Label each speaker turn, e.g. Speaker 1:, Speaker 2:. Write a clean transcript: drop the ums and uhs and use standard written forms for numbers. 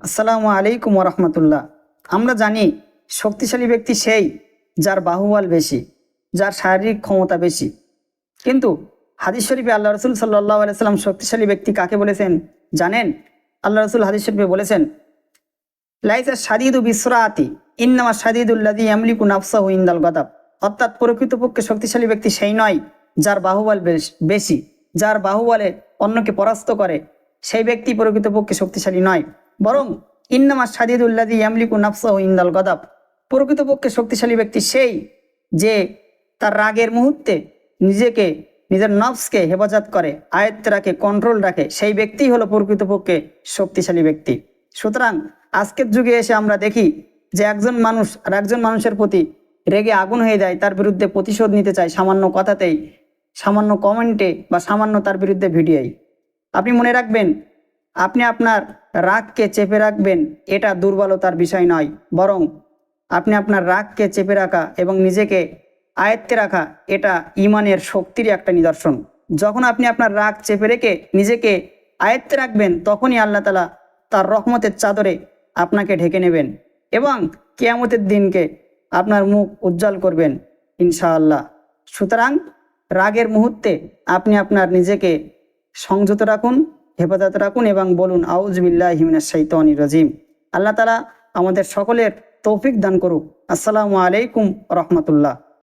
Speaker 1: আসসালামু আলাইকুম রহমতুল্লাহ। আমরা জানি শক্তিশালী ব্যক্তি সেই যার বাহুবল বেশি, যার শারীরিক ক্ষমতা বেশি। কিন্তু হাদিস শরীফে আল্লাহ রসুল সাল্লাহ আলাইসাল্লাম শক্তিশালী ব্যক্তি কাকে বলেছেন জানেন? আল্লাহ রসুল হাদিস শরীফে বলেছেন, লাইসা শাদীদু বিসরাতি ইন্নামা শাদীদুল্লাযী ইয়ামলিকু নাফসাহু ইনদাল গাদাব। অর্থাৎ প্রকৃতপক্ষে শক্তিশালী ব্যক্তি সেই নয় যার বাহুবল বেশি, যার বাহুবলে অন্যকে পরাস্ত করে, সেই ব্যক্তি প্রকৃতপক্ষে শক্তিশালী নয়। বরং ইন্নামা শাদীদুল্লাযী ইয়ামলিকু নাফসাহু ইনদাল গাদাব, প্রকৃতপক্ষে শক্তিশালী ব্যক্তি সেই যে তার রাগের মুহূর্তে নিজেকে, নিজের নফসকে হেফাজত করে, আয়ত্তে রাখে, কন্ট্রোল রাখে, সেই ব্যক্তিই হলো প্রকৃতপক্ষে শক্তিশালী ব্যক্তি। সুতরাং আজকের যুগে এসে আমরা দেখি যে একজন মানুষ আর একজন মানুষের প্রতি রেগে আগুন হয়ে যায়, তার বিরুদ্ধে প্রতিশোধ নিতে চায় সামান্য কথাতেই, সামান্য কমেন্টে বা সামান্য তার বিরুদ্ধে ভিডিওই। আপনি মনে রাখবেন, আপনি আপনার রাগকে চেপে রাখবেন, এটা দুর্বলতার বিষয় নয়, বরং আপনি আপনার রাগকে চেপে রাখা এবং নিজেকে আয়ত্তে রাখা এটা ইমানের শক্তির একটা নিদর্শন। যখন আপনি আপনার রাগ চেপে রেখে নিজেকে আয়ত্তে রাখবেন, তখনই আল্লাহ তাআলা তার রহমতের চাদরে আপনাকে ঢেকে নেবেন এবং কিয়ামতের দিনকে আপনার মুখ উজ্জ্বল করবেন ইনশাআল্লাহ। সুতরাং রাগের মুহূর্তে আপনি আপনার নিজেকে সংযত রাখুন, হেফাজত রাখুন এবং বলুন আউযু বিল্লাহি মিনাশ শাইতানির রাজিম। আল্লাহ তাআলা আমাদের সকলের তৌফিক দান করুক। আসসালামু আলাইকুম রহমতুল্লাহ।